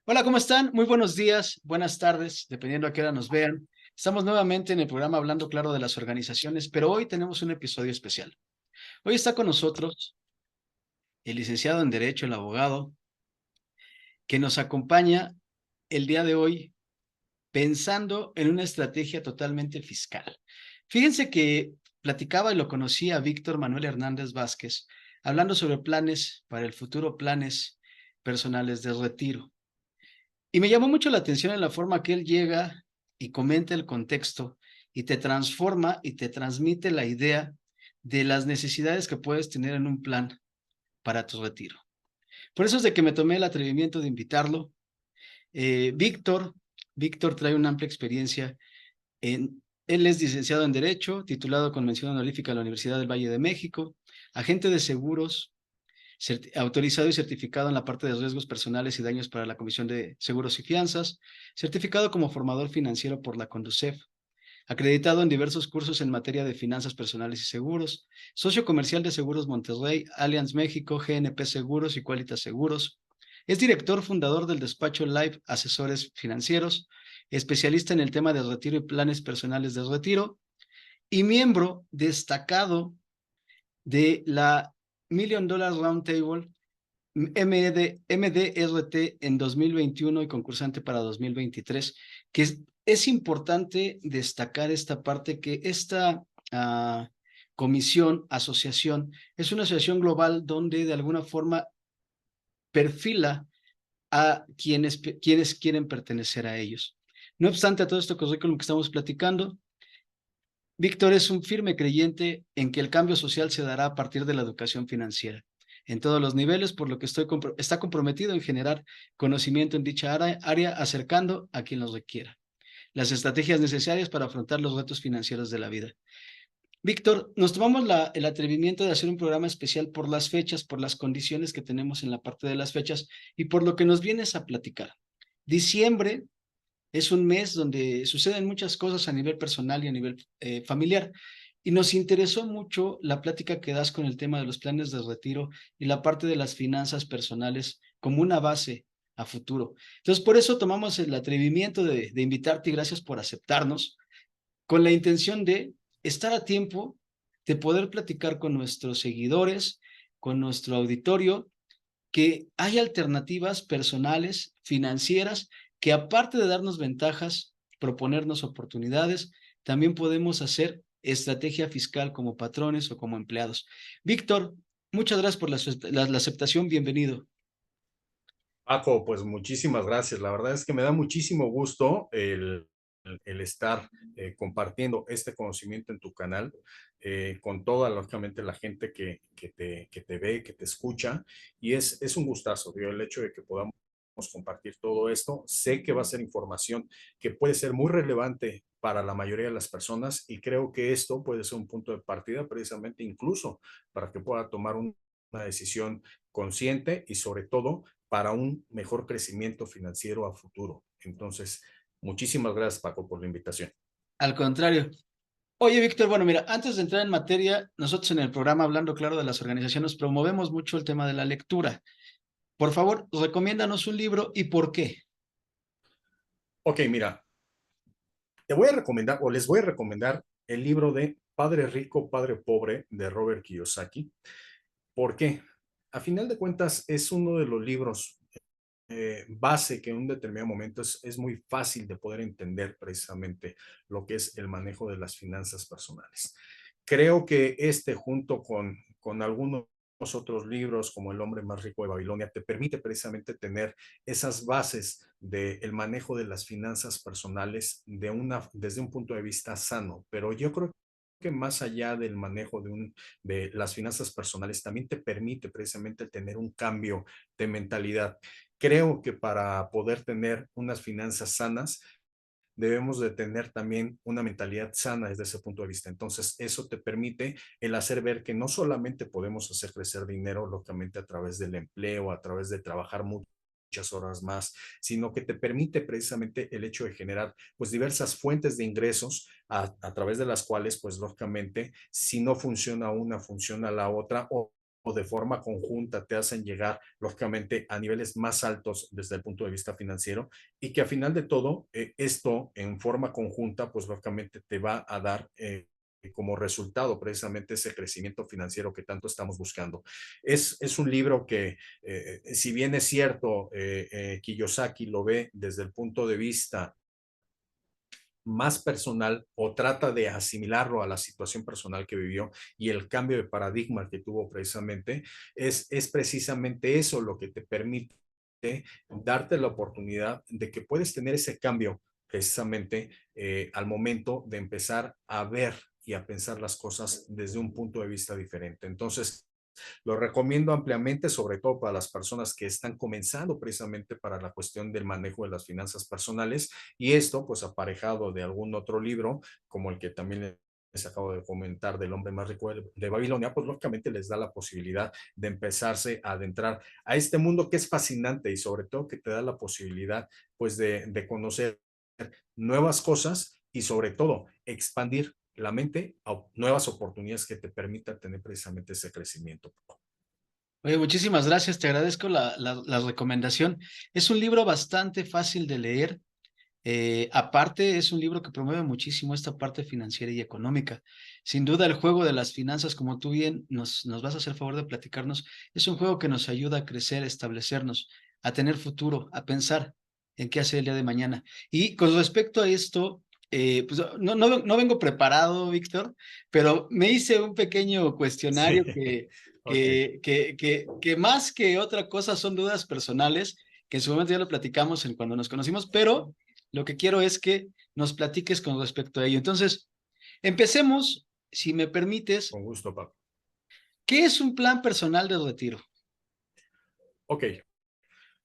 Hola, ¿cómo están? Muy buenos días, buenas tardes, dependiendo a qué hora nos vean. Estamos nuevamente en el programa Hablando Claro de las Organizaciones, pero hoy tenemos un episodio especial. Hoy está con nosotros el licenciado en Derecho, el abogado, que nos acompaña el día de hoy pensando en una estrategia totalmente fiscal. Fíjense que platicaba y lo conocí a Víctor Manuel Hernández Vázquez, hablando sobre planes para el futuro, planes personales de retiro. Y me llamó mucho la atención en la forma que él llega y comenta el contexto y te transforma y te transmite la idea de las necesidades que puedes tener en un plan para tu retiro. Por eso es de que me tomé el atrevimiento de invitarlo. Víctor, Víctor trae una amplia experiencia él es licenciado en Derecho, titulado con mención honorífica en la Universidad del Valle de México, agente de seguros, autorizado y certificado en la parte de riesgos personales y daños para la Comisión de Seguros y Fianzas, certificado como formador financiero por la Conducef, acreditado en diversos cursos en materia de finanzas personales y seguros, socio comercial de Seguros Monterrey, Allianz México, GNP Seguros y Qualitas Seguros. Es director fundador del despacho Live Asesores Financieros, especialista en el tema de retiro y planes personales de retiro y miembro destacado de la Million Dollar Roundtable MDRT en 2021 y concursante para 2023, que es importante destacar esta parte que esta comisión, asociación, es una asociación global donde de alguna forma perfila a quienes quieren pertenecer a ellos. No obstante a todo esto currículum que estamos platicando, Víctor es un firme creyente en que el cambio social se dará a partir de la educación financiera en todos los niveles, por lo que está comprometido en generar conocimiento en dicha área, acercando a quien los requiera las estrategias necesarias para afrontar los retos financieros de la vida. Víctor, nos tomamos el atrevimiento de hacer un programa especial por las fechas, por las condiciones que tenemos en la parte de las fechas y por lo que nos vienes a platicar. Diciembre es un mes donde suceden muchas cosas a nivel personal y a nivel familiar. Y nos interesó mucho la plática que das con el tema de los planes de retiro y la parte de las finanzas personales como una base a futuro. Entonces, por eso tomamos el atrevimiento de invitarte y gracias por aceptarnos con la intención de estar a tiempo de poder platicar con nuestros seguidores, con nuestro auditorio, que hay alternativas personales, financieras, que aparte de darnos ventajas, proponernos oportunidades, también podemos hacer estrategia fiscal como patrones o como empleados. Víctor, muchas gracias por la aceptación, bienvenido. Paco, pues muchísimas gracias. La verdad es que me da muchísimo gusto el estar compartiendo este conocimiento en tu canal con toda, lógicamente, la gente que te ve, que te escucha. Y es un gustazo, digo, el hecho de que podamos compartir todo esto. Sé que va a ser información que puede ser muy relevante para la mayoría de las personas y creo que esto puede ser un punto de partida precisamente incluso para que pueda tomar una decisión consciente y sobre todo para un mejor crecimiento financiero a futuro. Entonces, muchísimas gracias, Paco, por la invitación. Al contrario. Oye, Víctor, bueno, mira, antes de entrar en materia, nosotros en el programa Hablando Claro de las Organizaciones promovemos mucho el tema de la lectura. Por favor, recomiéndanos un libro y por qué. Ok, mira, te voy a recomendar o les voy a recomendar el libro de Padre Rico, Padre Pobre de Robert Kiyosaki. ¿Por qué? A final de cuentas, es uno de los libros base que en un determinado momento es muy fácil de poder entender precisamente lo que es el manejo de las finanzas personales. Creo que este junto con algunos otros libros como El hombre más rico de Babilonia te permite precisamente tener esas bases del manejo de las finanzas personales desde un punto de vista sano, pero yo creo que más allá del manejo de las finanzas personales, también te permite precisamente tener un cambio de mentalidad. Creo que para poder tener unas finanzas sanas, debemos de tener también una mentalidad sana desde ese punto de vista. Entonces, eso te permite el hacer ver que no solamente podemos hacer crecer dinero, lógicamente a través del empleo, a través de trabajar muchas horas más, sino que te permite precisamente el hecho de generar pues diversas fuentes de ingresos a través de las cuales pues lógicamente si no funciona una, funciona la otra de forma conjunta te hacen llegar, lógicamente, a niveles más altos desde el punto de vista financiero y que a final de todo, esto en forma conjunta, pues lógicamente te va a dar como resultado precisamente ese crecimiento financiero que tanto estamos buscando. Es un libro que, si bien es cierto, Kiyosaki lo ve desde el punto de vista más personal o trata de asimilarlo a la situación personal que vivió y el cambio de paradigma que tuvo precisamente, es precisamente eso lo que te permite darte la oportunidad de que puedes tener ese cambio precisamente al momento de empezar a ver y a pensar las cosas desde un punto de vista diferente. Entonces, lo recomiendo ampliamente, sobre todo para las personas que están comenzando precisamente para la cuestión del manejo de las finanzas personales y esto pues aparejado de algún otro libro como el que también les acabo de comentar del hombre más rico de Babilonia, pues lógicamente les da la posibilidad de empezarse a adentrar a este mundo que es fascinante y sobre todo que te da la posibilidad pues de conocer nuevas cosas y sobre todo expandir la mente a nuevas oportunidades que te permitan tener precisamente ese crecimiento. Oye, muchísimas gracias, te agradezco la recomendación. Es un libro bastante fácil de leer. Aparte, es un libro que promueve muchísimo esta parte financiera y económica. Sin duda, el juego de las finanzas, como tú bien nos vas a hacer favor de platicarnos, es un juego que nos ayuda a crecer, a establecernos, a tener futuro, a pensar en qué hacer el día de mañana. Y con respecto a esto, pues no vengo preparado, Víctor, pero me hice un pequeño Sí, cuestionario ok, que más que otra cosa son dudas personales, que en su momento ya lo platicamos cuando nos conocimos, pero lo que quiero es que nos platiques con respecto a ello. Entonces, empecemos, si me permites, con gusto, Pablo. ¿qué es un plan personal de retiro? Ok,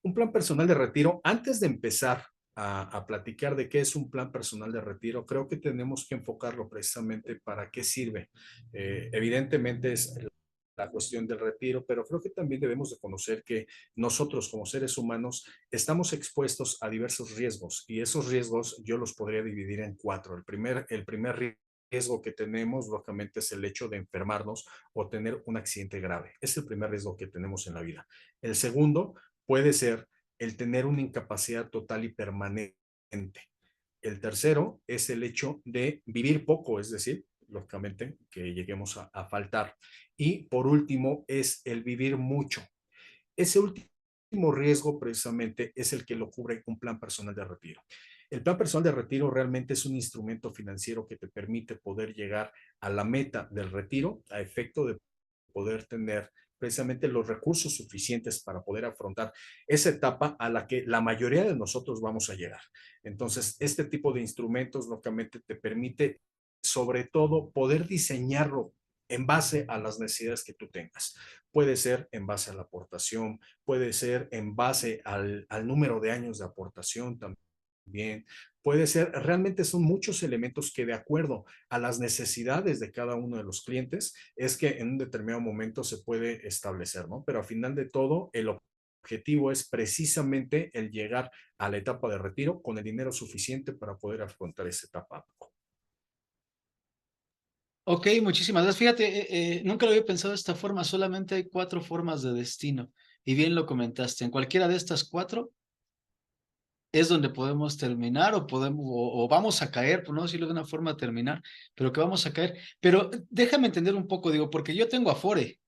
un plan personal de retiro. Antes de empezar a platicar de qué es un plan personal de retiro, creo que tenemos que enfocarlo precisamente para qué sirve. Evidentemente es la cuestión del retiro, pero creo que también debemos de conocer que nosotros como seres humanos estamos expuestos a diversos riesgos y esos riesgos yo los podría dividir en cuatro. El primer riesgo que tenemos, lógicamente, es el hecho de enfermarnos o tener un accidente grave. Es el primer riesgo que tenemos en la vida. El segundo puede ser el tener una incapacidad total y permanente. El tercero es el hecho de vivir poco, es decir, lógicamente, que lleguemos a faltar. Y por último, es el vivir mucho. Ese último riesgo precisamente es el que lo cubre un plan personal de retiro. El plan personal de retiro realmente es un instrumento financiero que te permite poder llegar a la meta del retiro a efecto de poder tener precisamente los recursos suficientes para poder afrontar esa etapa a la que la mayoría de nosotros vamos a llegar. Entonces, este tipo de instrumentos lógicamente te permite sobre todo poder diseñarlo en base a las necesidades que tú tengas. Puede ser en base a la aportación, puede ser en base al número de años de aportación también, puede ser, realmente son muchos elementos que de acuerdo a las necesidades de cada uno de los clientes es que en un determinado momento se puede establecer, ¿no? Pero al final de todo, el objetivo es precisamente el llegar a la etapa de retiro con el dinero suficiente para poder afrontar esa etapa. Ok, muchísimas gracias. Fíjate, nunca lo había pensado de esta forma, solamente hay cuatro formas de destino. Y bien lo comentaste, en cualquiera de estas cuatro es donde podemos terminar o vamos a caer, por no decirlo de una forma terminar, pero que vamos a caer. Pero déjame entender un poco, digo, porque yo tengo Afore.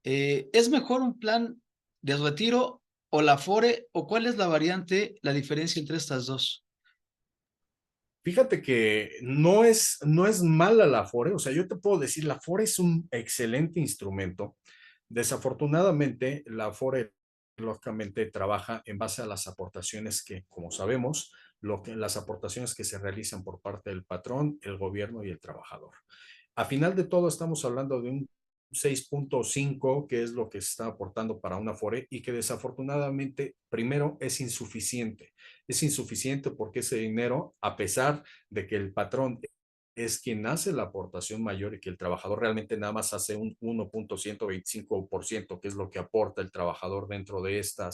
¿Es mejor un plan de retiro o la Afore o cuál es la variante, la diferencia entre estas dos? Fíjate que no es mala la Afore, o sea, yo te puedo decir, la Afore es un excelente instrumento. Desafortunadamente, la Afore lógicamente trabaja en base a las aportaciones que, como sabemos, las aportaciones que se realizan por parte del patrón, el gobierno y el trabajador. A final de todo, estamos hablando de un 6.5, que es lo que se está aportando para una Afore y que desafortunadamente, primero, es insuficiente. Es insuficiente porque ese dinero, a pesar de que el patrón es quien hace la aportación mayor y que el trabajador realmente nada más hace un 1.125%, que es lo que aporta el trabajador dentro de este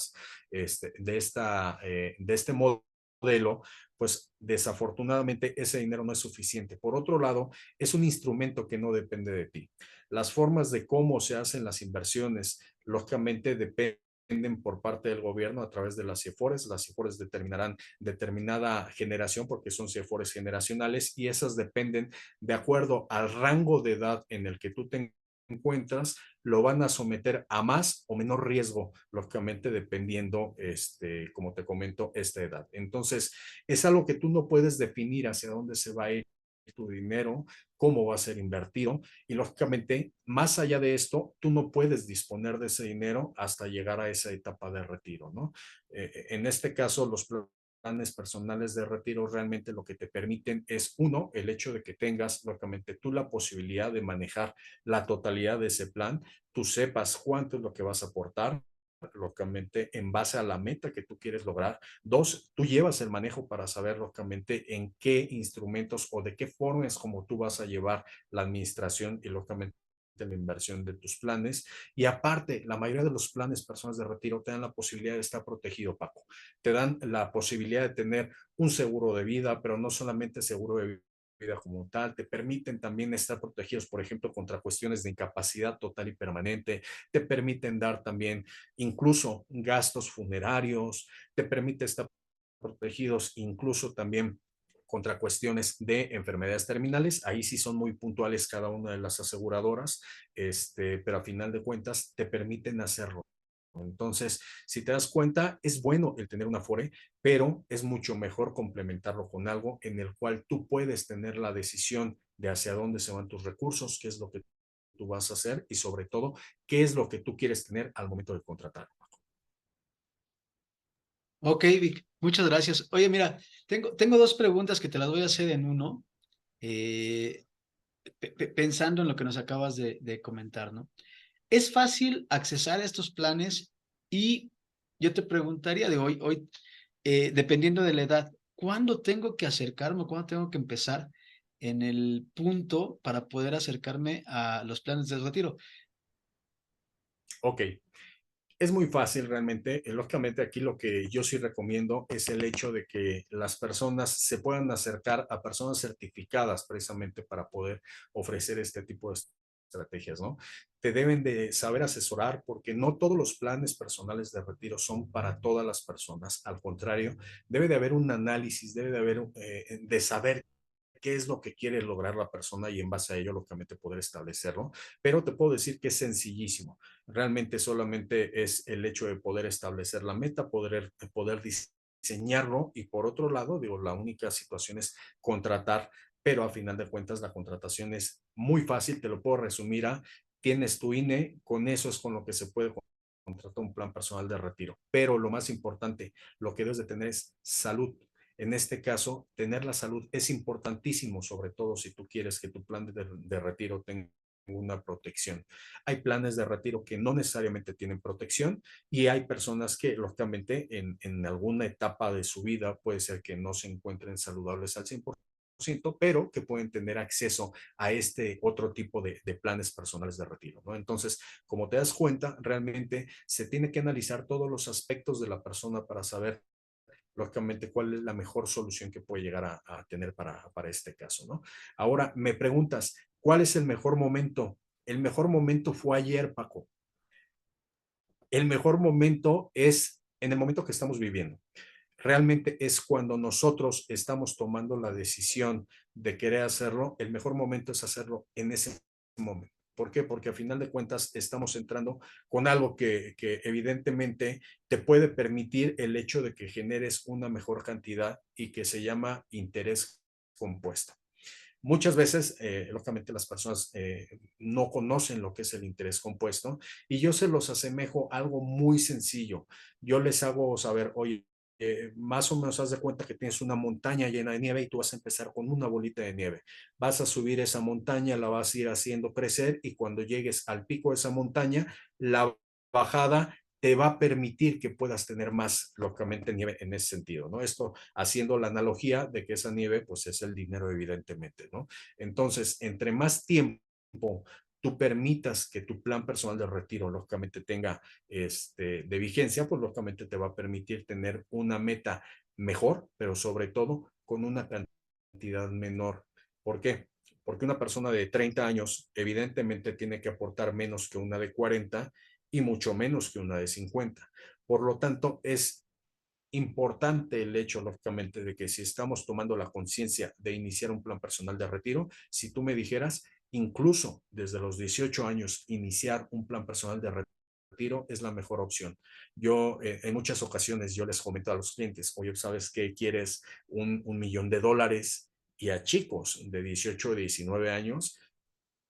modelo, pues desafortunadamente ese dinero no es suficiente. Por otro lado, es un instrumento que no depende de ti. Las formas de cómo se hacen las inversiones, lógicamente dependen por parte del gobierno a través de las CIFORES. Las CIFORES determinarán determinada generación porque son CIFORES generacionales y esas dependen de acuerdo al rango de edad en el que tú te encuentras, lo van a someter a más o menor riesgo, lógicamente dependiendo, como te comento, esta edad. Entonces, es algo que tú no puedes definir hacia dónde se va a ir tu dinero, cómo va a ser invertido y lógicamente, más allá de esto, tú no puedes disponer de ese dinero hasta llegar a esa etapa de retiro, ¿no? En este caso, los planes personales de retiro realmente lo que te permiten es, uno, el hecho de que tengas, lógicamente, tú la posibilidad de manejar la totalidad de ese plan, tú sepas cuánto es lo que vas a aportar, lógicamente, en base a la meta que tú quieres lograr. Dos, tú llevas el manejo para saber, lógicamente, en qué instrumentos o de qué forma es como tú vas a llevar la administración y, lógicamente, la inversión de tus planes. Y aparte, la mayoría de los planes personas de retiro te dan la posibilidad de estar protegido, Paco. Te dan la posibilidad de tener un seguro de vida, pero no solamente seguro de vida como tal, te permiten también estar protegidos, por ejemplo, contra cuestiones de incapacidad total y permanente, te permiten dar también incluso gastos funerarios, te permite estar protegidos incluso también contra cuestiones de enfermedades terminales. Ahí sí son muy puntuales cada una de las aseguradoras, pero a final de cuentas te permiten hacerlo. Entonces, si te das cuenta, es bueno el tener una Afore, pero es mucho mejor complementarlo con algo en el cual tú puedes tener la decisión de hacia dónde se van tus recursos, qué es lo que tú vas a hacer y sobre todo, qué es lo que tú quieres tener al momento de contratar. Ok, Vic, muchas gracias. Oye, mira, tengo dos preguntas que te las voy a hacer en uno, eh, pensando en lo que nos acabas de comentar, ¿no? ¿Es fácil accesar a estos planes? Y yo te preguntaría de hoy, dependiendo de la edad, ¿cuándo tengo que acercarme, cuándo tengo que empezar en el punto para poder acercarme a los planes de retiro? Ok, es muy fácil realmente. Lógicamente aquí lo que yo sí recomiendo es el hecho de que las personas se puedan acercar a personas certificadas precisamente para poder ofrecer este tipo de estrategias, ¿no? Te deben de saber asesorar porque no todos los planes personales de retiro son para todas las personas. Al contrario, debe de haber un análisis, debe de haber de saber qué es lo que quiere lograr la persona y en base a ello lógicamente poder establecerlo. Pero te puedo decir que es sencillísimo. Realmente solamente es el hecho de poder establecer la meta, poder diseñarlo y por otro lado, digo, la única situación es contratar, pero a final de cuentas la contratación es muy fácil, te lo puedo resumir a, tienes tu INE, con eso es con lo que se puede contratar un plan personal de retiro. Pero lo más importante, lo que debes de tener es salud. En este caso, tener la salud es importantísimo, sobre todo si tú quieres que tu plan de retiro tenga una protección. Hay planes de retiro que no necesariamente tienen protección y hay personas que, lógicamente, en alguna etapa de su vida puede ser que no se encuentren saludables al 100%, pero que pueden tener acceso a este otro tipo de planes personales de retiro, ¿no? Entonces, como te das cuenta, realmente se tiene que analizar todos los aspectos de la persona para saber lógicamente cuál es la mejor solución que puede llegar a tener para este caso, ¿no? Ahora, me preguntas, ¿cuál es el mejor momento? El mejor momento fue ayer, Paco. El mejor momento es en el momento que estamos viviendo. Realmente es cuando nosotros estamos tomando la decisión de querer hacerlo, el mejor momento es hacerlo en ese momento. ¿Por qué? Porque a final de cuentas estamos entrando con algo que evidentemente te puede permitir el hecho de que generes una mejor cantidad y que se llama interés compuesto. Muchas veces, lógicamente, las personas no conocen lo que es el interés compuesto y yo se los asemejo a algo muy sencillo. Yo les hago saber, oye, más o menos haz de cuenta que tienes una montaña llena de nieve y tú vas a empezar con una bolita de nieve. Vas a subir esa montaña, la vas a ir haciendo crecer y cuando llegues al pico de esa montaña, la bajada te va a permitir que puedas tener más, lógicamente, nieve en ese sentido, ¿no? Esto haciendo la analogía de que esa nieve, pues es el dinero, evidentemente, ¿no? Entonces, entre más tiempo tú permitas que tu plan personal de retiro, lógicamente, tenga de vigencia, pues lógicamente te va a permitir tener una meta mejor, pero sobre todo con una cantidad menor. ¿Por qué? porque una persona de 30 años evidentemente tiene que aportar menos que una de 40 y mucho menos que una de 50. Por lo tanto, es importante el hecho, lógicamente, de que si estamos tomando la conciencia de iniciar un plan personal de retiro, si tú me dijeras, incluso desde los 18 años, iniciar un plan personal de retiro es la mejor opción. Yo, en muchas ocasiones, yo les comento a los clientes, oye, ¿sabes qué? ¿Quieres un millón de dólares? Y a chicos de 18 o 19 años,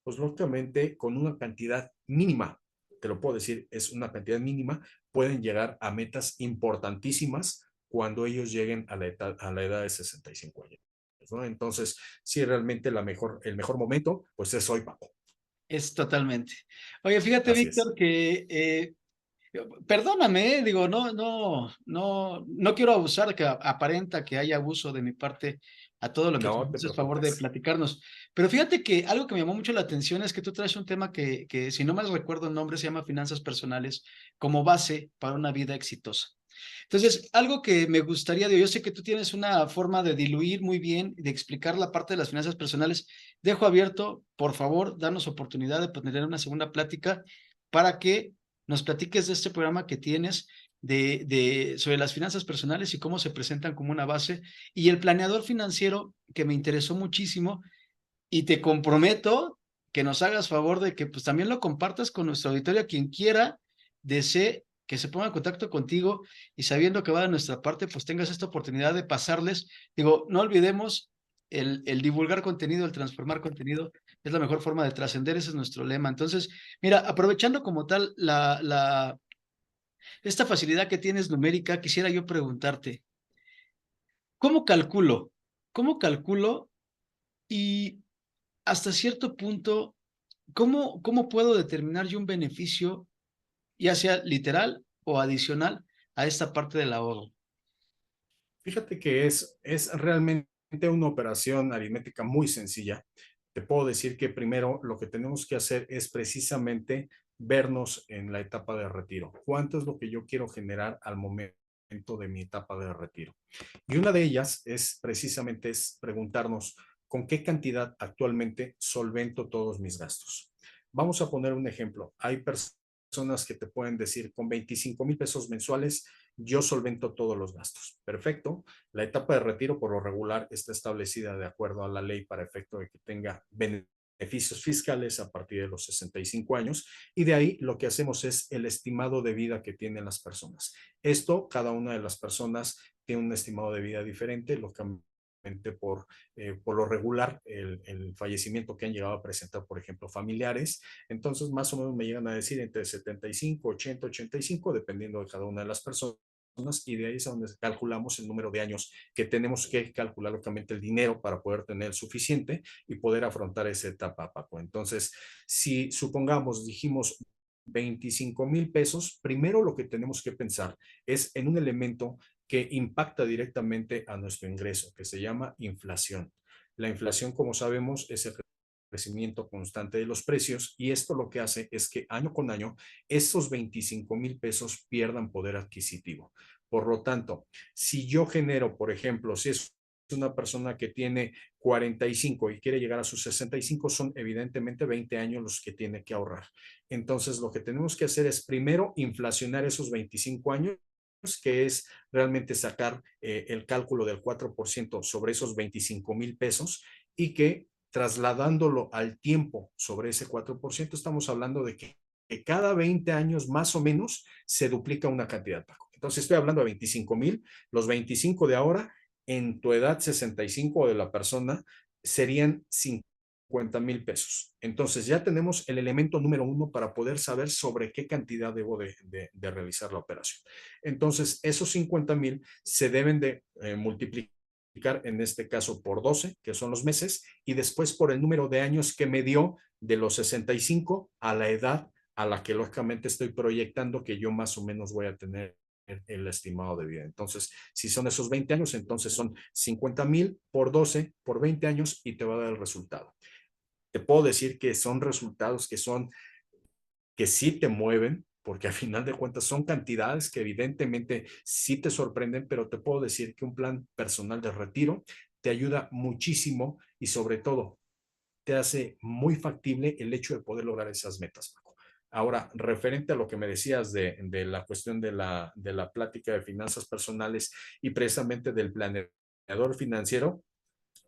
pues lógicamente con una cantidad mínima, te lo puedo decir, es una cantidad mínima, pueden llegar a metas importantísimas cuando ellos lleguen a la edad de 65 años, ¿no? Entonces, sí, realmente el mejor momento, pues es hoy, Paco. Es totalmente. Oye, fíjate, Así Víctor, es. que perdóname, digo, no quiero abusar, que aparenta que hay abuso de mi parte a todo lo que tú No me te haces favor de preocupes. platicarnos. Pero fíjate que algo que me llamó mucho la atención es que tú traes un tema que si no mal recuerdo el nombre, se llama finanzas personales como base para una vida exitosa. Entonces, algo que me gustaría, yo sé que tú tienes una forma de diluir muy bien, de explicar la parte de las finanzas personales. Dejo abierto, por favor, danos oportunidad de tener una segunda plática para que nos platiques de este programa que tienes sobre las finanzas personales y cómo se presentan como una base, y el planeador financiero, que me interesó muchísimo, y te comprometo que nos hagas favor de que pues también lo compartas con nuestra auditorio, quien quiera, desee que se ponga en contacto contigo, y sabiendo que va de nuestra parte, pues tengas esta oportunidad de pasarles. Digo, no olvidemos el divulgar contenido, el transformar contenido, es la mejor forma de trascender, ese es nuestro lema. Entonces, mira, aprovechando como tal esta facilidad que tienes numérica, quisiera yo preguntarte, ¿cómo calculo? ¿Cómo calculo? Y hasta cierto punto, ¿cómo puedo determinar yo un beneficio, ya sea literal o adicional, a esta parte del ahorro? Fíjate que es realmente una operación aritmética muy sencilla. Te puedo decir que primero lo que tenemos que hacer es precisamente vernos en la etapa de retiro. ¿Cuánto es lo que yo quiero generar al momento de mi etapa de retiro? Y una de ellas es precisamente es preguntarnos con qué cantidad actualmente solvento todos mis gastos. Vamos a poner un ejemplo. Hay personas que te pueden decir con 25,000 pesos mensuales yo solvento todos los gastos. Perfecto. La etapa de retiro por lo regular está establecida de acuerdo a la ley para efecto de que tenga beneficios fiscales a partir de los 65 años, y de ahí lo que hacemos es el estimado de vida que tienen las personas. Esto, cada una de las personas tiene un estimado de vida diferente, lógicamente por lo regular, el fallecimiento que han llegado a presentar, por ejemplo, familiares, entonces más o menos me llegan a decir entre 75, 80, 85, dependiendo de cada una de las personas, y de ahí es donde calculamos el número de años que tenemos que calcular, lógicamente, el dinero para poder tener suficiente y poder afrontar esa etapa, Paco. Entonces, si supongamos, dijimos 25,000 pesos, primero lo que tenemos que pensar es en un elemento que impacta directamente a nuestro ingreso, que se llama inflación. La inflación, como sabemos, es el crecimiento constante de los precios, y esto lo que hace es que año con año esos 25,000 pesos pierdan poder adquisitivo. Por lo tanto, si yo genero, por ejemplo, si es una persona que tiene 45 y quiere llegar a sus 65, son evidentemente 20 años los que tiene que ahorrar. Entonces, lo que tenemos que hacer es primero inflacionar esos 25 años, que es realmente sacar el cálculo del 4% sobre esos 25,000 pesos, y que trasladándolo al tiempo sobre ese 4%, estamos hablando de que cada 20 años más o menos se duplica una cantidad, Paco. Entonces estoy hablando de 25,000, los 25 de ahora, en tu edad 65 de la persona, serían 50,000 pesos. Entonces ya tenemos el elemento número uno para poder saber sobre qué cantidad debo de realizar la operación. Entonces esos 50,000 se deben de multiplicar en este caso por 12, que son los meses, y después por el número de años que me dio de los 65 a la edad a la que lógicamente estoy proyectando que yo más o menos voy a tener el estimado de vida. Entonces, si son esos 20 años, entonces son 50,000 por 12, por 20 años, y te va a dar el resultado. Te puedo decir que son resultados que sí te mueven, porque a final de cuentas son cantidades que evidentemente sí te sorprenden, pero te puedo decir que un plan personal de retiro te ayuda muchísimo, y sobre todo te hace muy factible el hecho de poder lograr esas metas, Paco. Ahora, referente a lo que me decías de la cuestión de la plática de finanzas personales y precisamente del planeador financiero,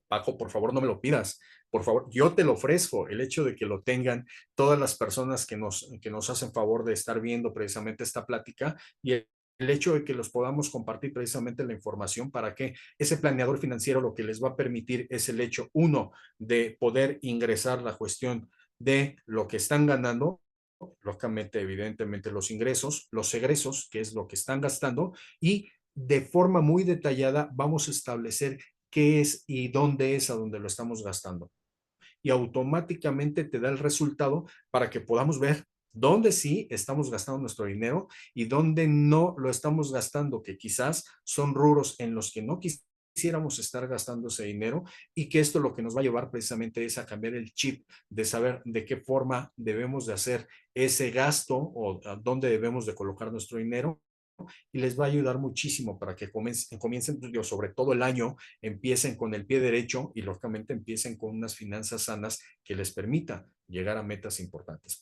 Paco, por favor, no me lo pidas. Por favor, yo te lo ofrezco. El hecho de que lo tengan todas las personas que nos hacen favor de estar viendo precisamente esta plática y el hecho de que los podamos compartir precisamente la información para que ese planeador financiero lo que les va a permitir es el hecho, uno, de poder ingresar la cuestión de lo que están ganando, lógicamente, evidentemente, los ingresos, los egresos, que es lo que están gastando, y de forma muy detallada vamos a establecer qué es y dónde es a donde lo estamos gastando. Y automáticamente te da el resultado para que podamos ver dónde sí estamos gastando nuestro dinero y dónde no lo estamos gastando, que quizás son rubros en los que no quisiéramos estar gastando ese dinero y que esto lo que nos va a llevar precisamente es a cambiar el chip de saber de qué forma debemos de hacer ese gasto o a dónde debemos de colocar nuestro dinero y les va a ayudar muchísimo para que comiencen, yo, sobre todo el año, empiecen con el pie derecho y lógicamente empiecen con unas finanzas sanas que les permita llegar a metas importantes.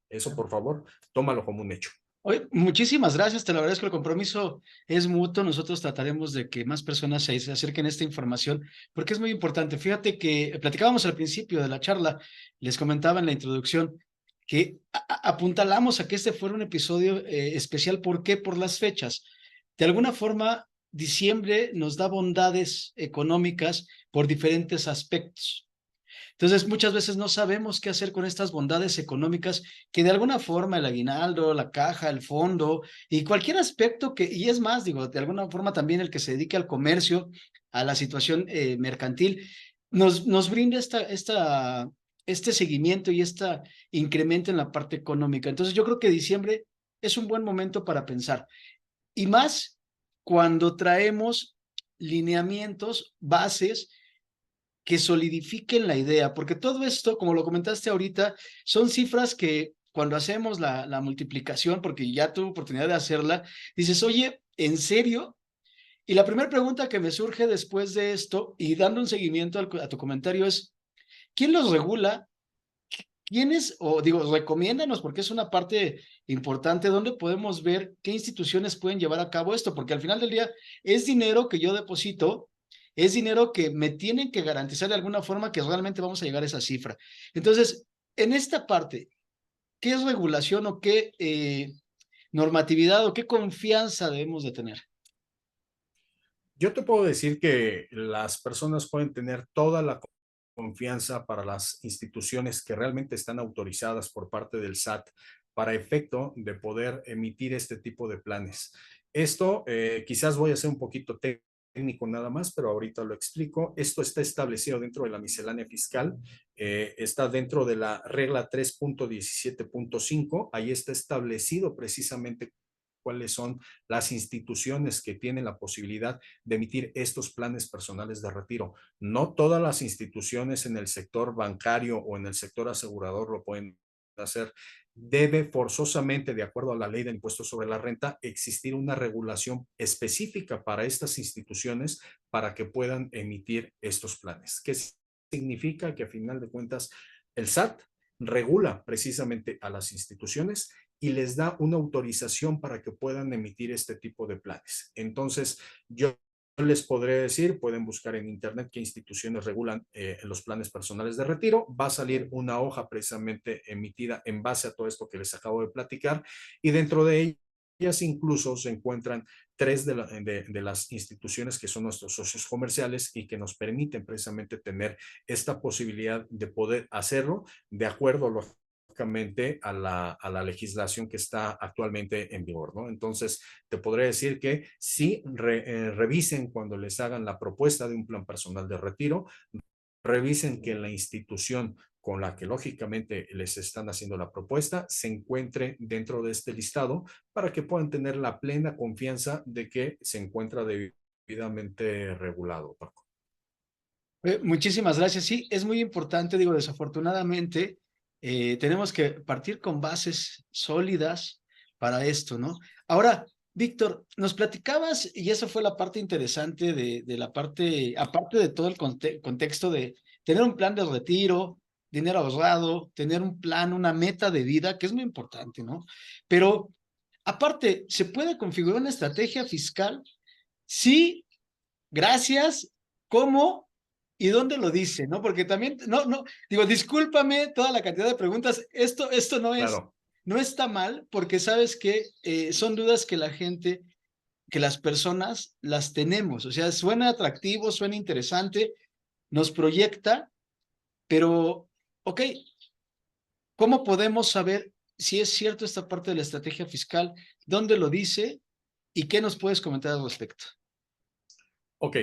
Eso, por favor, tómalo como un hecho. Oye, muchísimas gracias, te lo agradezco. El compromiso es mutuo. Nosotros trataremos de que más personas se acerquen a esta información, porque es muy importante. Fíjate que platicábamos al principio de la charla, les comentaba en la introducción, que apuntalamos a que este fuera un episodio especial. ¿Por qué? Por las fechas. De alguna forma, diciembre nos da bondades económicas por diferentes aspectos. Entonces, muchas veces no sabemos qué hacer con estas bondades económicas que de alguna forma el aguinaldo, la caja, el fondo y cualquier aspecto que, y es más, digo, de alguna forma también el que se dedique al comercio, a la situación mercantil, nos brinda este seguimiento y este incremento en la parte económica. Entonces, yo creo que diciembre es un buen momento para pensar. Y más cuando traemos lineamientos, bases que solidifiquen la idea, porque todo esto, como lo comentaste ahorita, son cifras que cuando hacemos la multiplicación, porque ya tuve oportunidad de hacerla, dices, oye, ¿en serio? Y la primera pregunta que me surge después de esto, y dando un seguimiento a tu comentario, es, ¿quién los regula? ¿Quiénes, o digo, recomiéndanos, porque es una parte importante, donde podemos ver qué instituciones pueden llevar a cabo esto? Porque al final del día es dinero que yo deposito, es dinero que me tienen que garantizar de alguna forma que realmente vamos a llegar a esa cifra. Entonces, en esta parte, ¿qué es regulación o qué normatividad o qué confianza debemos de tener? Yo te puedo decir que las personas pueden tener toda la confianza para las instituciones que realmente están autorizadas por parte del SAT para efecto de poder emitir este tipo de planes. Esto quizás voy a ser un poquito técnico nada más, pero ahorita lo explico. Esto está establecido dentro de la miscelánea fiscal, está dentro de la regla 3.17.5, ahí está establecido precisamente cuáles son las instituciones que tienen la posibilidad de emitir estos planes personales de retiro. No todas las instituciones en el sector bancario o en el sector asegurador lo pueden hacer. Debe forzosamente, de acuerdo a la ley de impuestos sobre la renta, existir una regulación específica para estas instituciones para que puedan emitir estos planes. ¿Qué significa? Que a final de cuentas el SAT regula precisamente a las instituciones y les da una autorización para que puedan emitir este tipo de planes. Entonces, yo les podré decir, pueden buscar en internet qué instituciones regulan los planes personales de retiro. Va a salir una hoja precisamente emitida en base a todo esto que les acabo de platicar y dentro de ellas incluso se encuentran tres de las instituciones que son nuestros socios comerciales y que nos permiten precisamente tener esta posibilidad de poder hacerlo de acuerdo a lo a la legislación que está actualmente en vigor, ¿no? Entonces, te podré decir que sí, revisen cuando les hagan la propuesta de un plan personal de retiro, revisen que la institución con la que lógicamente les están haciendo la propuesta se encuentre dentro de este listado para que puedan tener la plena confianza de que se encuentra debidamente regulado, Paco. Muchísimas gracias. Sí, es muy importante, digo, desafortunadamente, tenemos que partir con bases sólidas para esto, ¿no? Ahora, Víctor, nos platicabas, y esa fue la parte interesante de la parte, aparte de todo el contexto tener un plan de retiro, dinero ahorrado, tener un plan, una meta de vida, que es muy importante, ¿no? Pero aparte, ¿se puede configurar una estrategia fiscal? Sí, gracias, ¿cómo? ¿Y dónde lo dice? ¿No? Porque también, digo, discúlpame toda la cantidad de preguntas. Esto Claro, no está mal, porque sabes que son dudas que la gente, que las personas las tenemos. O sea, suena atractivo, suena interesante, nos proyecta, pero, ok, ¿cómo podemos saber si es cierto esta parte de la estrategia fiscal? ¿Dónde lo dice? ¿Y qué nos puedes comentar al respecto? ok.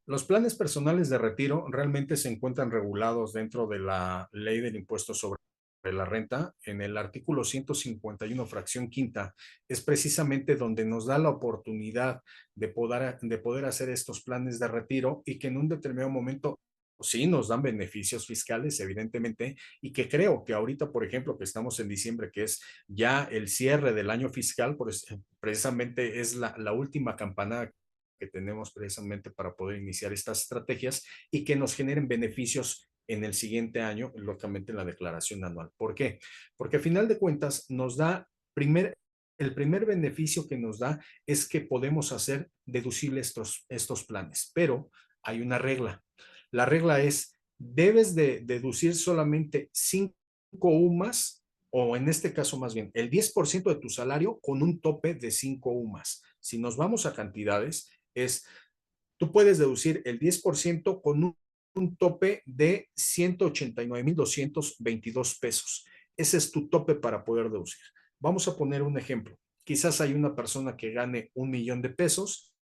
Los planes personales de retiro realmente se encuentran regulados dentro de la ley del impuesto sobre la renta. En el artículo 151, fracción quinta, es precisamente donde nos da la oportunidad de poder hacer estos planes de retiro y que en un determinado momento sí nos dan beneficios fiscales, evidentemente, y que creo que ahorita, por ejemplo, que estamos en diciembre, que es ya el cierre del año fiscal, pues precisamente es la última campanada que tenemos precisamente para poder iniciar estas estrategias y que nos generen beneficios en el siguiente año, lógicamente en la declaración anual. ¿Por qué? Porque a final de cuentas nos da el primer beneficio que nos da es que podemos hacer deducibles estos planes, pero hay una regla. La regla es, debes de deducir solamente 5 UMAS, o en este caso más bien, el 10% de tu salario con un tope de 5 UMAS. Si nos vamos a cantidades, es, tú puedes deducir el 10% con un tope de 189,222 pesos. Ese es tu tope para poder deducir. Vamos a poner un ejemplo. Quizás hay una persona que gane 1 millón de pesos.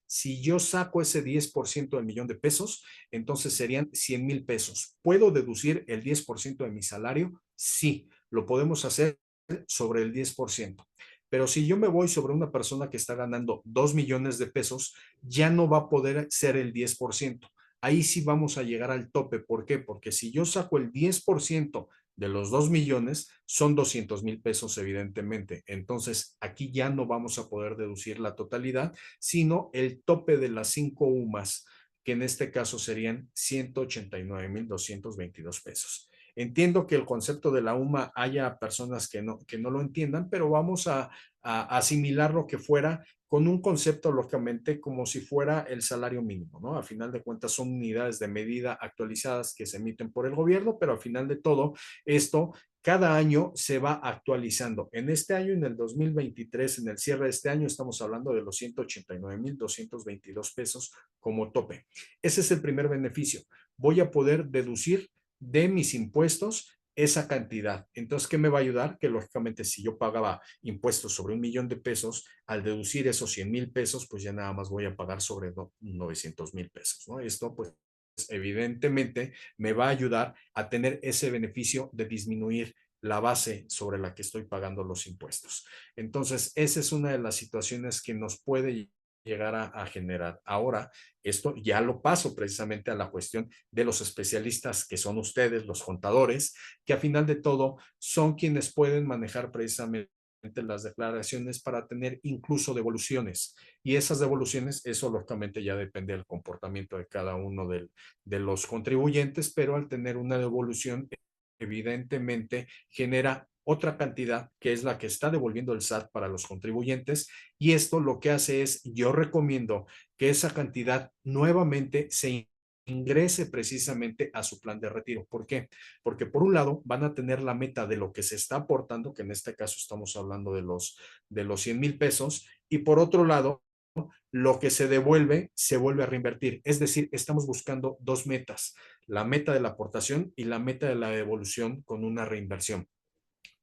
Si yo saco ese 10% del millón de pesos, entonces serían 100,000 pesos. ¿Puedo deducir el 10% de mi salario? Sí, lo podemos hacer sobre el 10%. Pero si yo me voy sobre una persona que está ganando 2 millones de pesos, ya no va a poder ser el 10%. Ahí sí vamos a llegar al tope. ¿Por qué? Porque si yo saco el 10% de los 2 millones, son 200,000 pesos, evidentemente. Entonces, aquí ya no vamos a poder deducir la totalidad, sino el tope de las 5 UMAS, que en este caso serían 189,222 pesos. Entiendo que el concepto de la UMA haya personas que no lo entiendan, pero vamos a asimilar lo que fuera con un concepto, lógicamente, como si fuera el salario mínimo, ¿no? A final de cuentas son unidades de medida actualizadas que se emiten por el gobierno, pero al final de todo, esto cada año se va actualizando. En este año, en el 2023, en el cierre de este año, estamos hablando de los 189,222 pesos como tope. Ese es el primer beneficio. Voy a poder deducir de mis impuestos esa cantidad. Entonces, ¿qué me va a ayudar? Que lógicamente si yo pagaba impuestos sobre 1 millón de pesos, al deducir esos 100,000 pesos, pues ya nada más voy a pagar sobre 900,000 pesos, ¿no? Esto pues evidentemente me va a ayudar a tener ese beneficio de disminuir la base sobre la que estoy pagando los impuestos. Entonces, esa es una de las situaciones que nos puede llegar a generar. Ahora, esto ya lo paso precisamente a la cuestión de los especialistas que son ustedes, los contadores, que a final de todo son quienes pueden manejar precisamente las declaraciones para tener incluso devoluciones. Y esas devoluciones, eso lógicamente ya depende del comportamiento de cada uno de los contribuyentes, pero al tener una devolución, evidentemente genera otra cantidad que es la que está devolviendo el SAT para los contribuyentes, y esto lo que hace es, yo recomiendo que esa cantidad nuevamente se ingrese precisamente a su plan de retiro. ¿Por qué? Porque por un lado van a tener la meta de lo que se está aportando, que en este caso estamos hablando de los 100,000 pesos, y por otro lado, lo que se vuelve a reinvertir. Es decir, estamos buscando dos metas, la meta de la aportación y la meta de la devolución con una reinversión.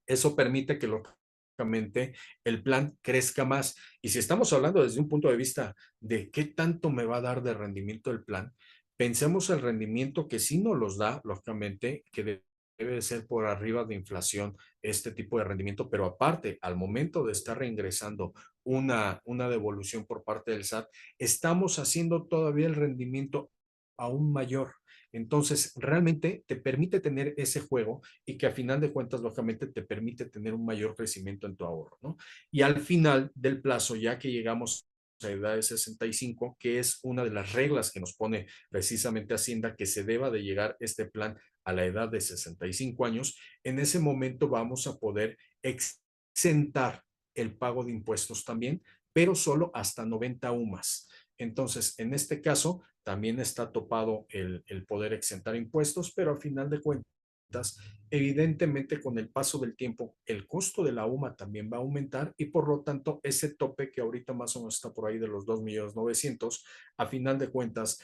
Eso permite que lógicamente el plan crezca más. Y si estamos hablando desde un punto de vista de qué tanto me va a dar de rendimiento el plan, pensemos el rendimiento que sí nos los da, lógicamente, que debe ser por arriba de inflación este tipo de rendimiento, pero aparte, al momento de estar reingresando una devolución por parte del SAT, estamos haciendo todavía el rendimiento aún mayor. Entonces, realmente te permite tener ese juego y que a final de cuentas, lógicamente, te permite tener un mayor crecimiento en tu ahorro, ¿no? Y al final del plazo, ya que llegamos a edad de 65, que es una de las reglas que nos pone precisamente Hacienda, que se deba de llegar este plan a la edad de 65 años. En ese momento vamos a poder exentar el pago de impuestos también, pero solo hasta 90 UMAS. Entonces, en este caso, también está topado el poder exentar impuestos, pero al final de cuentas, evidentemente con el paso del tiempo, el costo de la UMA también va a aumentar y por lo tanto ese tope que ahorita más o menos está por ahí de los 2.900.000, a final de cuentas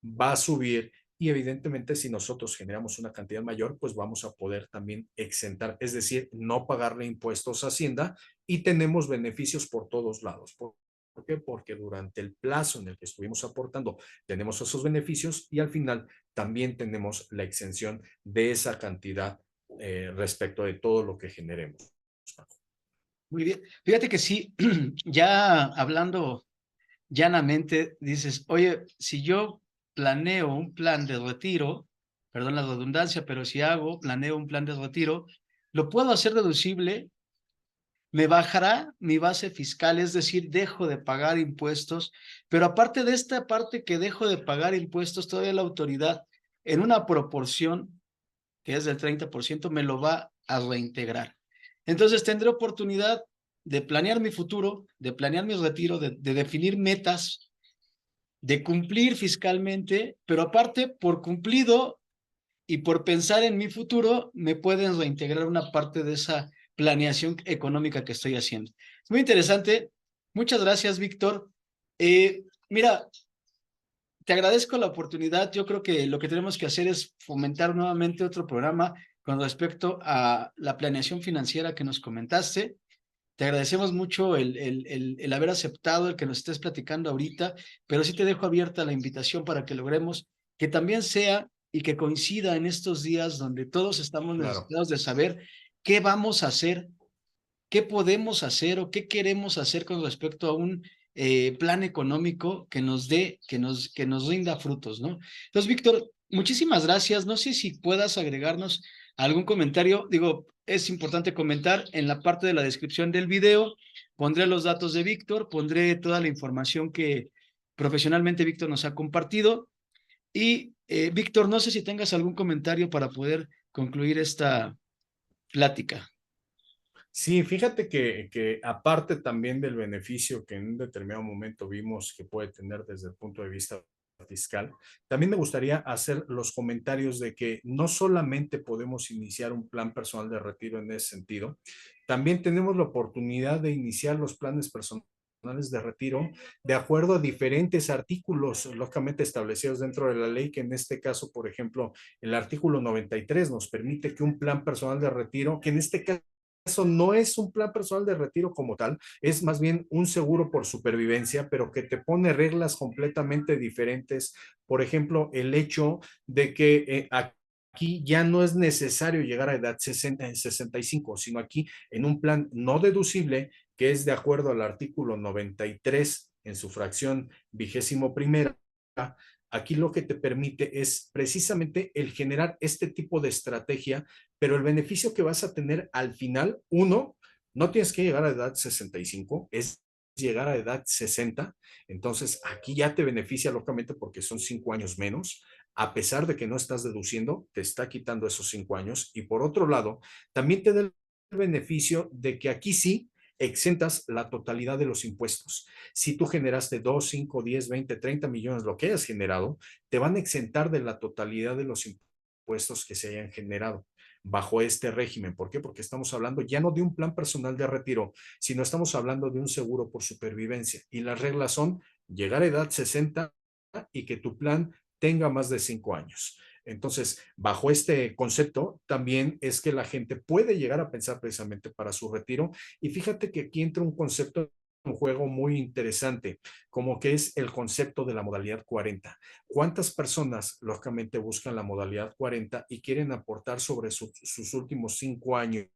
va a subir y evidentemente si nosotros generamos una cantidad mayor, pues vamos a poder también exentar, es decir, no pagarle impuestos a Hacienda y tenemos beneficios por todos lados. ¿Por qué? Porque durante el plazo en el que estuvimos aportando tenemos esos beneficios y al final también tenemos la exención de esa cantidad respecto de todo lo que generemos. Muy bien. Fíjate que sí, ya hablando llanamente, dices, oye, si yo planeo un plan de retiro, perdón la redundancia, pero si planeo un plan de retiro, lo puedo hacer deducible, me bajará mi base fiscal, es decir, dejo de pagar impuestos, pero aparte de esta parte que dejo de pagar impuestos, todavía la autoridad, en una proporción que es del 30%, me lo va a reintegrar. Entonces tendré oportunidad de planear mi futuro, de planear mi retiro, de definir metas, de cumplir fiscalmente, pero aparte, por cumplido y por pensar en mi futuro, me pueden reintegrar una parte de esa planeación económica que estoy haciendo. Es muy interesante. Muchas gracias, Víctor. Mira, te agradezco la oportunidad. Yo creo que lo que tenemos que hacer es fomentar nuevamente otro programa con respecto a la planeación financiera que nos comentaste. Te agradecemos mucho el haber aceptado, el que nos estés platicando ahorita, pero sí te dejo abierta la invitación para que logremos que también sea y que coincida en estos días donde todos estamos Claro. necesitados de saber qué vamos a hacer, qué podemos hacer o qué queremos hacer con respecto a un plan económico que nos dé, que nos rinda frutos, ¿no? Entonces, Víctor, muchísimas gracias. No sé si puedas agregarnos algún comentario. Digo, es importante comentar en la parte de la descripción del video, pondré los datos de Víctor, pondré toda la información que profesionalmente Víctor nos ha compartido. Y, Víctor, no sé si tengas algún comentario para poder concluir esta plática. Sí, fíjate que aparte también del beneficio que en un determinado momento vimos que puede tener desde el punto de vista fiscal, también me gustaría hacer los comentarios de que no solamente podemos iniciar un plan personal de retiro en ese sentido, también tenemos la oportunidad de iniciar los planes personales de retiro de acuerdo a diferentes artículos lógicamente establecidos dentro de la ley, que en este caso, por ejemplo, el artículo 93 nos permite que un plan personal de retiro, que en este caso eso no es un plan personal de retiro como tal, es más bien un seguro por supervivencia, pero que te pone reglas completamente diferentes. Por ejemplo, el hecho de que aquí ya no es necesario llegar a edad 65, sino aquí en un plan no deducible, que es de acuerdo al artículo 93 en su fracción 21ª. Aquí lo que te permite es precisamente el generar este tipo de estrategia, pero el beneficio que vas a tener al final, uno, no tienes que llegar a edad 65, es llegar a edad 60. Entonces, aquí ya te beneficia lógicamente porque son 5 años menos. A pesar de que no estás deduciendo, te está quitando esos 5 años. Y por otro lado, también te da el beneficio de que aquí sí exentas la totalidad de los impuestos. Si tú generaste 2, 5, 10, 20, 30 millones, lo que hayas generado, te van a exentar de la totalidad de los impuestos que se hayan generado bajo este régimen. ¿Por qué? Porque estamos hablando ya no de un plan personal de retiro, sino estamos hablando de un seguro por supervivencia. Y las reglas son llegar a edad 60 y que tu plan tenga más de 5 años. Entonces, bajo este concepto, también es que la gente puede llegar a pensar precisamente para su retiro. Y fíjate que aquí entra un concepto, un juego muy interesante, como que es el concepto de la modalidad 40. ¿Cuántas personas, lógicamente, buscan la modalidad 40 y quieren aportar sobre sus últimos 5 años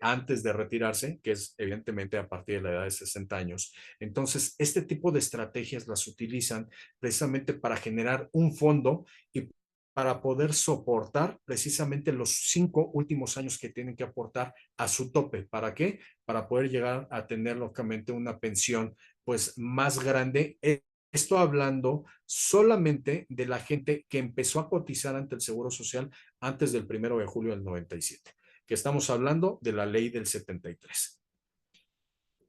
antes de retirarse, que es evidentemente a partir de la edad de 60 años? Entonces, este tipo de estrategias las utilizan precisamente para generar un fondo y para poder soportar precisamente los 5 últimos años que tienen que aportar a su tope. ¿Para qué? Para poder llegar a tener lógicamente una pensión pues más grande. Esto hablando solamente de la gente que empezó a cotizar ante el Seguro Social antes del 1 de julio del 97, que estamos hablando de la ley del 73.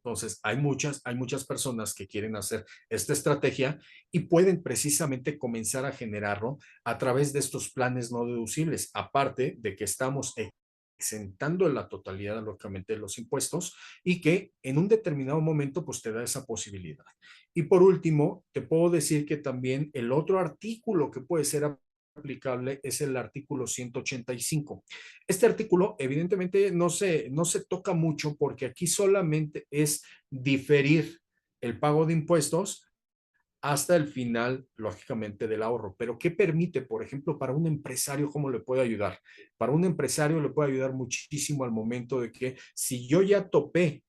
Entonces, hay muchas personas que quieren hacer esta estrategia y pueden precisamente comenzar a generarlo a través de estos planes no deducibles, aparte de que estamos exentando en la totalidad, lógicamente, de los impuestos y que en un determinado momento, pues te da esa posibilidad. Y por último, te puedo decir que también el otro artículo que puede ser aplicable es el artículo 185. Este artículo evidentemente no se toca mucho porque aquí solamente es diferir el pago de impuestos hasta el final, lógicamente, del ahorro. Pero ¿qué permite, por ejemplo, para un empresario, cómo le puede ayudar? Para un empresario le puede ayudar muchísimo al momento de que si yo ya topé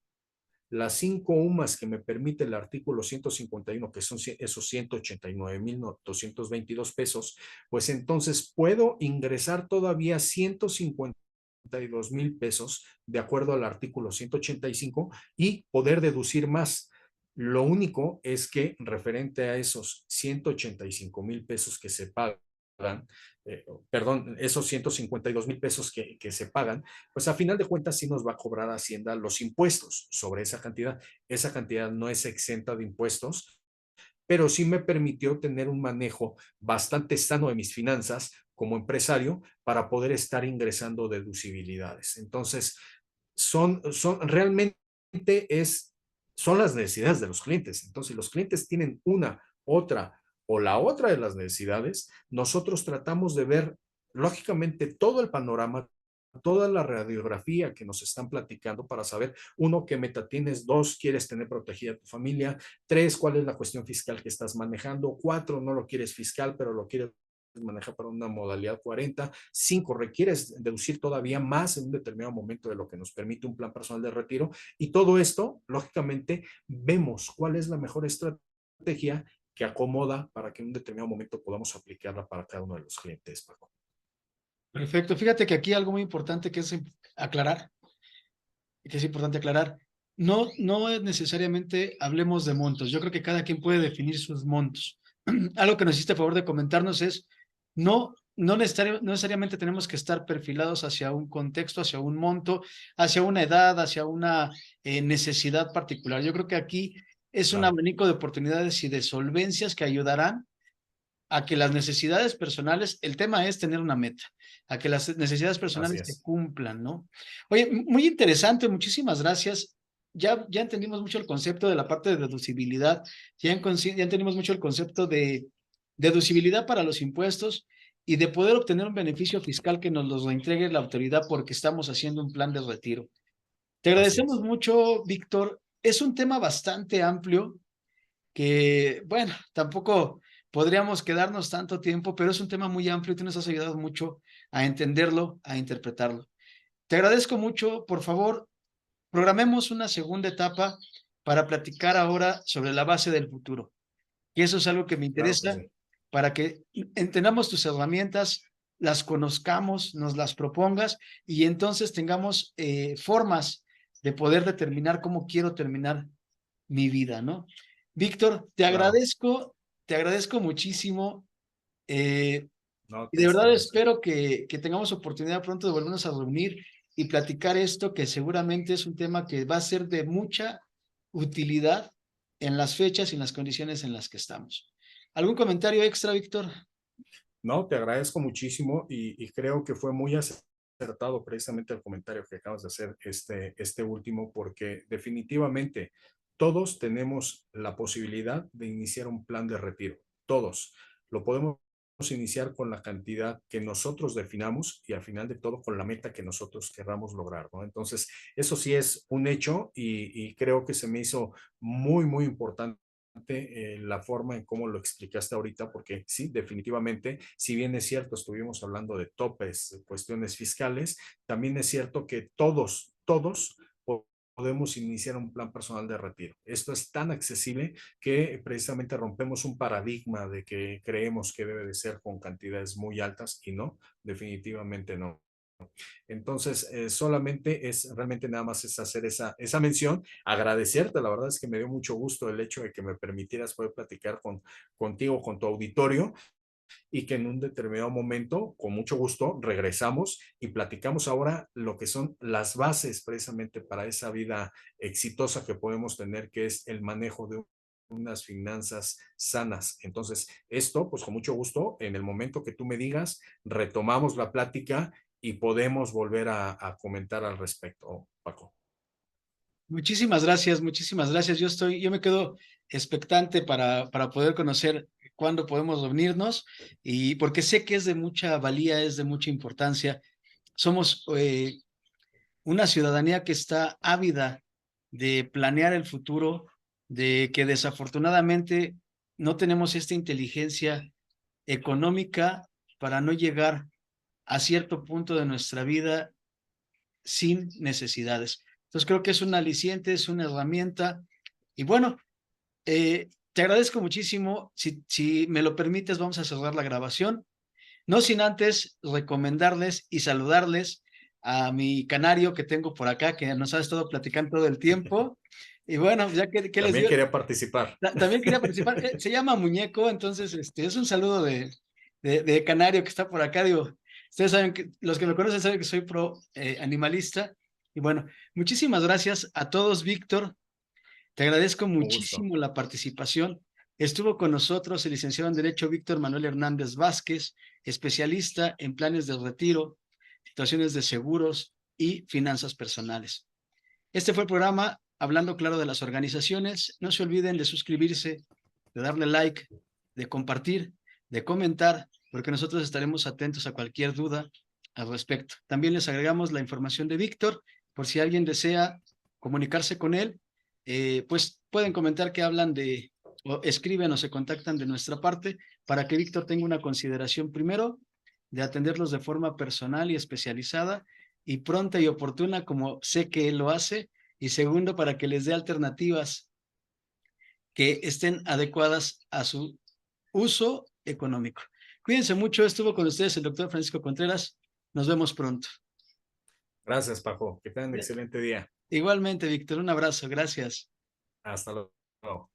las 5 UMAS que me permite el artículo 151, que son esos 189,222 pesos, pues entonces puedo ingresar todavía 152,000 pesos de acuerdo al artículo 185 y poder deducir más. Lo único es que referente a esos 185,000 pesos que se pagan, perdón, esos 152,000 pesos que se pagan, pues a final de cuentas sí nos va a cobrar Hacienda los impuestos sobre esa cantidad. Esa cantidad no es exenta de impuestos, pero sí me permitió tener un manejo bastante sano de mis finanzas como empresario para poder estar ingresando deducibilidades. Entonces, realmente son las necesidades de los clientes. Entonces, si los clientes tienen una, otra o la otra de las necesidades, nosotros tratamos de ver lógicamente todo el panorama, toda la radiografía que nos están platicando para saber, uno, qué meta tienes, dos, quieres tener protegida tu familia, tres, cuál es la cuestión fiscal que estás manejando, cuatro, no lo quieres fiscal, pero lo quieres manejar para una modalidad 40, cinco, requieres deducir todavía más en un determinado momento de lo que nos permite un plan personal de retiro, y todo esto, lógicamente, vemos cuál es la mejor estrategia que acomoda para que en un determinado momento podamos aplicarla para cada uno de los clientes, Paco. Perfecto. Fíjate que aquí algo muy importante que es aclarar, que es importante aclarar, no es necesariamente hablemos de montos. Yo creo que cada quien puede definir sus montos. Algo que nos hiciste favor de comentarnos es, no necesariamente tenemos que estar perfilados hacia un contexto, hacia un monto, hacia una edad, hacia una necesidad particular. Yo creo que aquí es un Claro, abanico de oportunidades y de solvencias que ayudarán a que las necesidades personales, el tema es tener una meta, a que las necesidades así personales se es. cumplan, ¿no? Oye, muy interesante, muchísimas gracias. Ya entendimos mucho el concepto de la parte de deducibilidad, ya entendimos mucho el concepto de deducibilidad para los impuestos y de poder obtener un beneficio fiscal que nos lo entregue la autoridad porque estamos haciendo un plan de retiro. Te Así agradecemos es. mucho, Víctor. Es un tema bastante amplio que, bueno, tampoco podríamos quedarnos tanto tiempo, pero es un tema muy amplio y tú nos has ayudado mucho a entenderlo, a interpretarlo. Te agradezco mucho. Por favor, programemos una segunda etapa para platicar ahora sobre la base del futuro. Y eso es algo que me Claro que interesa sí. para que entendamos tus herramientas, las conozcamos, nos las propongas y entonces tengamos formas de poder determinar cómo quiero terminar mi vida, ¿no? Víctor, Claro. te agradezco muchísimo eh, No, y te de verdad agradezco. espero que tengamos oportunidad pronto de volvernos a reunir y platicar esto, que seguramente es un tema que va a ser de mucha utilidad en las fechas y en las condiciones en las que estamos. ¿Algún comentario extra, Víctor? No, te agradezco muchísimo y creo que fue muy acertado precisamente el comentario que acabas de hacer, este último, porque definitivamente todos tenemos la posibilidad de iniciar un plan de retiro. Todos. Lo podemos iniciar con la cantidad que nosotros definamos y al final de todo con la meta que nosotros querramos lograr, ¿no? Entonces, eso sí es un hecho y creo que se me hizo muy, muy importante la forma en cómo lo explicaste ahorita, porque sí, definitivamente, si bien es cierto, estuvimos hablando de topes, cuestiones fiscales, también es cierto que todos podemos iniciar un plan personal de retiro. Esto es tan accesible que precisamente rompemos un paradigma de que creemos que debe de ser con cantidades muy altas y no, definitivamente no. Entonces, solamente es, realmente nada más es hacer esa mención, agradecerte, la verdad es que me dio mucho gusto el hecho de que me permitieras poder platicar contigo, con tu auditorio, y que en un determinado momento, con mucho gusto, regresamos y platicamos ahora lo que son las bases precisamente para esa vida exitosa que podemos tener, que es el manejo de unas finanzas sanas. Entonces, esto, pues con mucho gusto, en el momento que tú me digas, retomamos la plática y podemos volver a comentar al respecto, Paco. Muchísimas gracias, muchísimas gracias. Yo me quedo expectante para poder conocer cuándo podemos reunirnos y porque sé que es de mucha valía, es de mucha importancia. Somos una ciudadanía que está ávida de planear el futuro, de que desafortunadamente no tenemos esta inteligencia económica para no llegar a cierto punto de nuestra vida sin necesidades. Entonces creo que es un aliciente, es una herramienta. Y bueno, te agradezco muchísimo. Si me lo permites, vamos a cerrar la grabación. No sin antes recomendarles y saludarles a mi canario que tengo por acá, que nos ha estado platicando todo el tiempo. Y bueno, ya que les También dio, quería participar. también quería participar. Se llama Muñeco, entonces es un saludo de canario que está por acá. Digo, ustedes saben que los que me conocen saben que soy pro animalista. Y bueno, muchísimas gracias a todos, Víctor. Te agradezco Un gusto. muchísimo la participación. Estuvo con nosotros el licenciado en Derecho Víctor Manuel Hernández Vázquez, especialista en planes de retiro, situaciones de seguros y finanzas personales. Este fue el programa Hablando Claro de las Organizaciones. No se olviden de suscribirse, de darle like, de compartir, de comentar, porque nosotros estaremos atentos a cualquier duda al respecto. También les agregamos la información de Víctor, por si alguien desea comunicarse con él, pues pueden comentar que hablan de, o escriben o se contactan de nuestra parte, para que Víctor tenga una consideración primero de atenderlos de forma personal y especializada y pronta y oportuna, como sé que él lo hace, y segundo, para que les dé alternativas que estén adecuadas a su uso económico. Cuídense mucho, estuvo con ustedes el doctor Francisco Contreras. Nos vemos pronto. Gracias, Paco. Que tengan un excelente día. Igualmente, Víctor, un abrazo, gracias. Hasta luego.